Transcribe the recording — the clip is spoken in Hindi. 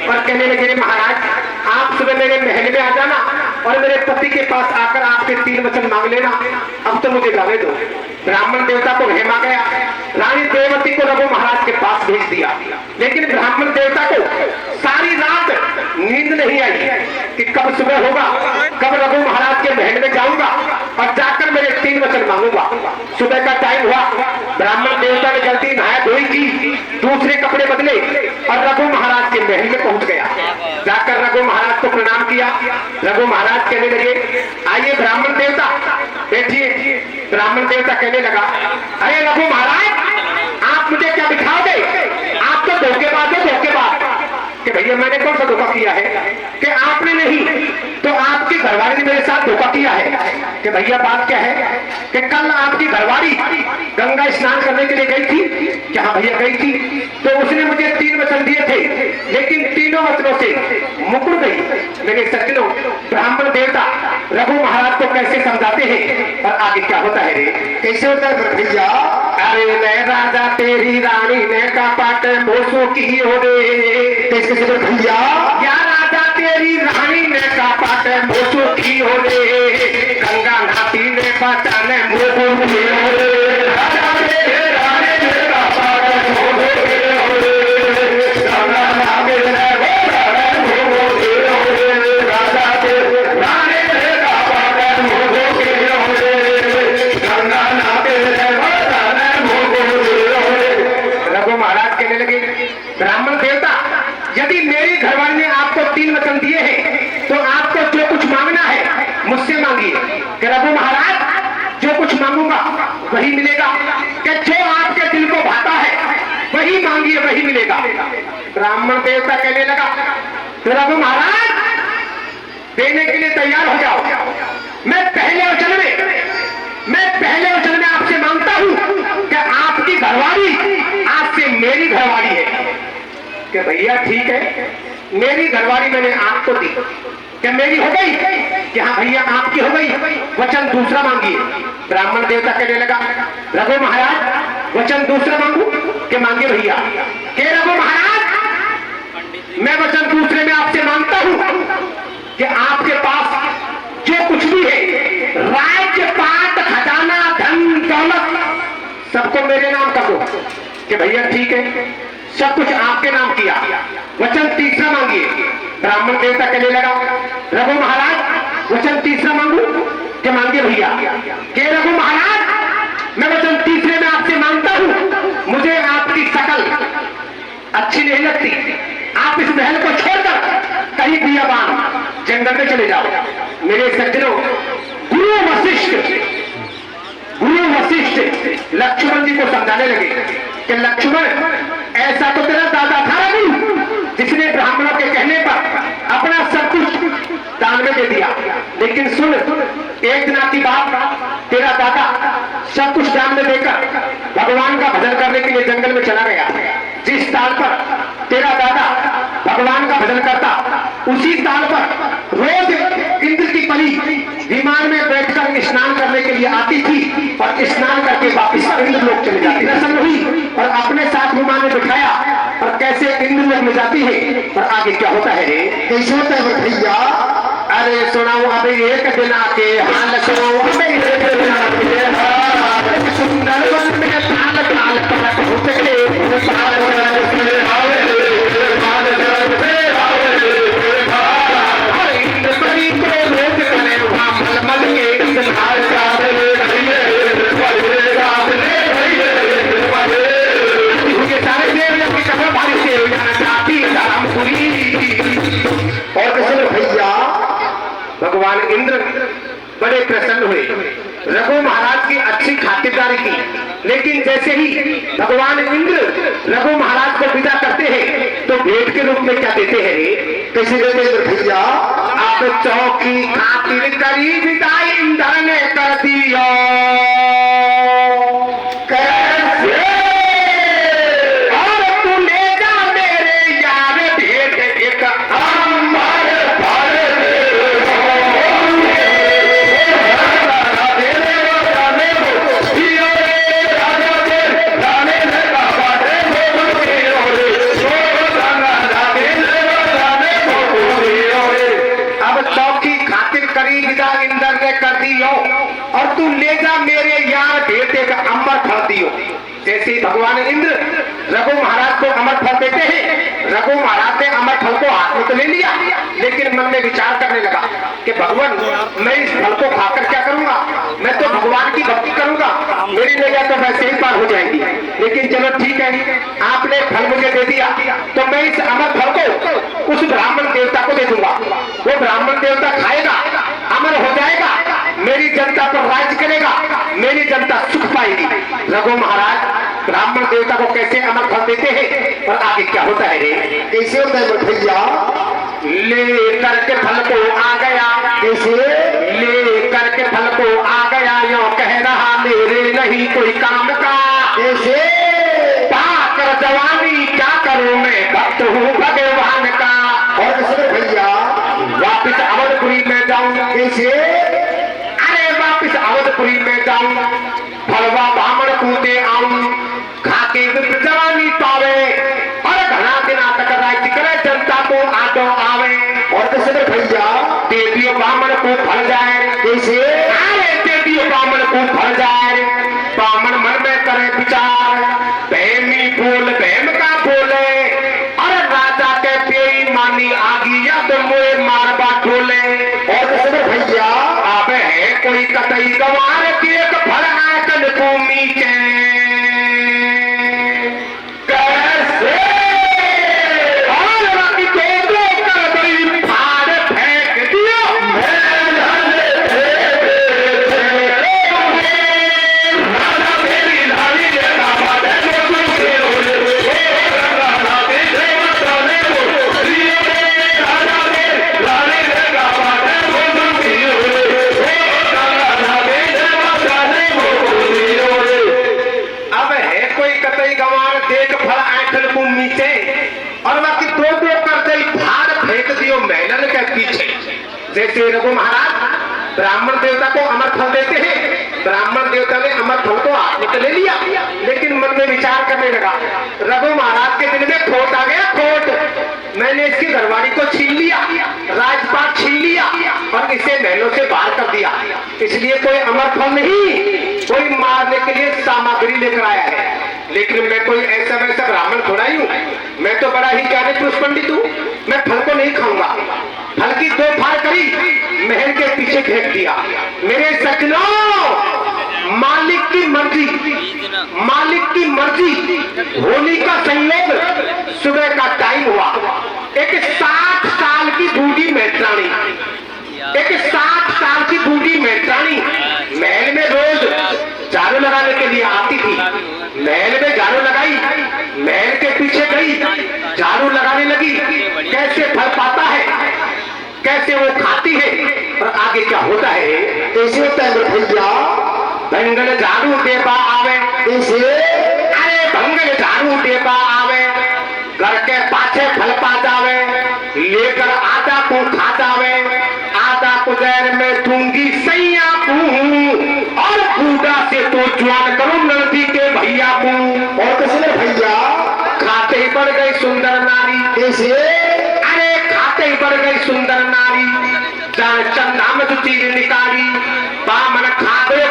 और कहने लगे महाराज आप सुबह मेरे महल में आ जाना और मेरे पति के पास आकर आपके 3 वचन मांग लेना, अब तो मुझे जाने दो। ब्राह्मण देवता को वहम आ गया, रानी देवती को रघु महाराज के पास भेज दिया, लेकिन ब्राह्मण देवता को सारी रात नींद नहीं आई कि कब सुबह होगा, कब रघु महाराज के महल में जाऊंगा और जाकर मेरे 3 वचन मांगूंगा। सुबह का टाइम हुआ, ब्राह्मण देवता ने जल्दी नहाया धोई की, दूसरे कपड़े बदले और रघु महाराज के महल में पहुंच गया। जाकर रघु महाराज को प्रणाम किया। रघु महाराज कहने लगे आइए ब्राह्मण देवता बैठिए। ब्राह्मण देवता कहने लगा अरे रघु महाराज आप मुझे क्या दिखाओगे, आप तो धोखेबाज हो धोखेबाज। कि भैया मैंने कौन सा धोखा किया है, कि आपने नहीं तो आपकी घरवाली ने मेरे साथ धोखा किया है। कि भैया बात क्या है, कि कल आपकी घरवाली गंगा स्नान करने के लिए गई थी। कि हाँ भैया गई थी, तो उसने मुझे 3 वचन दिए थे, लेकिन तीनों वचनों से मुकर गई। मेरे सज्जनों ब्राह्मण देवता रघु महाराज को कैसे समझाते हैं और आगे क्या होता है रे, कैसे होता है भैया। अरे मैं राजा तेरी रानी ने का पाट भोसो की हो रे, कैसे भैया क्या राजा तेरी रानी ने का पाट भोसो की हो रे, गंगा नहाती ने बचाने मोह हो रे, राजा तेरे रानी ने का पाट भोसो की हो रे, गंगा नहाती ने बचाने मोह हो रे, राजा तेरे रानी ने का पाट भोसो की हो रे, गंगा नहाती ने बचाने मोह हो रे। रघु महाराज कहने लगे ब्राह्मण देवता यदि मेरी घरवाली ने आपको 3 वचन दिए हैं तो आपको जो कुछ मांगना है मुझसे मांगिए। कि रघु महाराज जो कुछ मांगूंगा वही मिलेगा, कि जो आपके दिल को भाता है वही मांगिए वही मिलेगा। ब्राह्मण देवता कहने लगा तो रघु महाराज देने के लिए तैयार हो जाओ। मैं पहले वचन में आपसे मांगता हूं कि आपकी घरवाली आज से मेरी घरवाली है। कि भैया ठीक है मेरी घरवाली मैंने आपको दी, क्या मेरी हो गई? कि हाँ भैया आपकी हो गई, वचन दूसरा मांगिए। ब्राह्मण देवता कहने लगा रघु महाराज वचन दूसरा मांगू? कि मांगे भैया। कि रघु महाराज मैं वचन दूसरे में आपसे मांगता हूं कि आपके पास जो कुछ भी है राज्य पाट खजाना धन दौलत सबको मेरे नाम कर दो। कि भैया ठीक है सब कुछ आपके नाम किया, वचन तीसरा मांगिए। ब्राह्मण देवता कहने लगा रघु महाराज वचन तीसरा मांगू? कि मांगे भैया। कि रघु महाराज मैं वचन तीसरे में आपसे मांगता हूं, मुझे आपकी शकल अच्छी नहीं लगती, आप इस महल को छोड़कर कहीं बियाबान जंगल में चले जाओ। मेरे सज्जनों गुरु वशिष्ठ लक्ष्मण जी को समझाने लगे कि लक्ष्मण ऐसा तो तेरा दादा था नहीं जिसने ब्राह्मणों के कहने पर अपना सब कुछ दान में दे दिया, लेकिन सुन एक दिना की बात, तेरा दादा सब कुछ दान में देकर भगवान का भजन करने के लिए जंगल में चला गया। जिस स्थान पर तेरा दादा भगवान का भजन करता उसी स्थान पर रोज इंद्र की परी विमान में बैठकर स्नान करने के लिए आती थी और स्नान करके वापिस इंद्र लोग चले जाते। प्रसन्न हुई और अपने साथ विमान में बिठाया और कैसे इंद्र लोग में जाती है और आगे क्या होता है रे, कैसे होता है भैया। अरे सुनाओ अभी एक दिन आके हाल सुनो, अभी एक दिन आके हाल सुंदर वन में ताल ताल पलट उठ के भगवान इंद्र बड़े प्रसन्न हुए, रघु महाराज की अच्छी खातिरदारी की, लेकिन जैसे ही भगवान इंद्र रघु महाराज को विदा करते हैं तो भेंट के रूप में क्या देते हैं रे, कैसे देते हैं भैया। आप चौकी खातिर करी विदाई इंद्र ने कर दिया, भगवान इंद्र रघु महाराज को अमर फल देते हैं। रघु महाराज ने अमर फल को हाथ में तो ले लिया, लेकिन मन में विचार करने लगा कि भगवान मैं इस फल को खाकर क्या करूंगा, मैं तो भगवान की भक्ति करूंगा, मेरी नैया तो वैसे ही पार हो जाएगी। लेकिन चलो ठीक है, आपने फल मुझे दे दिया तो मैं इस अमर फल को उस ब्राह्मण देवता को दे दूंगा। वो ब्राह्मण देवता खाएगा, अमर हो जाएगा, मेरी जनता पर राज करेगा, मेरी जनता सुख पाएगी। रघु महाराज ब्राह्मण देवता को कैसे अमर फल देते हैं और आगे क्या होता है रे? कैसे होता है भैया? ले करके फल को आ गया, कैसे? ले करके फल को आ गया, यो कह रहा मेरे नहीं कोई काम का। कैसे? पाकर जवानी क्या करूं मैं, भक्त हूँ भगवान का। और कैसे भैया? वापिस अवधपुरी में जाऊं। कैसे? अरे वापिस अवधपुरी में जाऊं, फलवा बामण कूदे आऊं, खाके जवानी पावे और घना दिना तक राज्य करे, जनता को आदो आवे। और कैसे भैया? देवियों बामण को फल जाए। कैसे? अरे देवियों बामण को फल जाए, बामण मन में करे विचार, बहमी बोल बहम का बोले, और राजा के बेईमानी आगी या तो मोए मारबा टोले। और कैसे भैया? अब है कोई कतई गवार की एक फल आयतन भूमि के। कैसे? और बाकी दो कर गई फाड़ फेंक दियो, और बाकी दो कर गई फाड़ फेंक दियो मेलन के पीछे। जैसे रघु महाराज ब्राह्मण देवता को अमर फल देते हैं, ब्राह्मण देवता ने अमर फल को हाथ में तो ले लिया, लेकिन मन में विचार करने लगा, रघु महाराज के दिल में खोट आ गया, खोट। मैंने इसकी घरवाड़ी को छीन लिया, राजपाट छीन लिया और इसे महलों से बाहर कर दिया, इसलिए कोई अमर फल नहीं, कोई मारने के लिए सामग्री लेकर आया है। लेकिन मैं कोई ऐसा वैसा ब्राह्मण थोड़ा ही हूँ, मैं तो बड़ा ही ज्ञानी पुरुष पंडित हूँ, मैं फल को नहीं खाऊंगा। फल की दो फाड़ करी, महल के पीछे फेंक दिया। मेरे सज्जनों, मालिक की मर्जी, मालिक की मर्जी, होली का संयोग, सुबह का टाइम हुआ, एक 60 साल की बूढ़ी मेट्रानी, एक 60 साल की बूढ़ी मेट्रानी महल में रोज झाड़ू लगाने के लिए आती थी। महल में झाड़ू लगाई, महल के पीछे गई, झाड़ू लगाने लगी, कैसे फल पाता है, कैसे वो खाती है और आगे क्या होता है। कैसे होता है भैया? भंगल झाड़ू देबा आवे। कैसे? अरे भंगल झाड़ू देबा आवे, घर के पाछे फल पा जावे, लेकर आधा को खा जावे, आधा कुदेर में दूंगी सैया को, और बूढ़ा से तो जवान करूं नदी के भैया को। और कैसे भैया? खाते ही बढ़ गई सुंदर नारी। कैसे? अरे खाते ही बढ़ गई सुंदर नारी, जान चंदा में चीर निकाली, बामन खा गए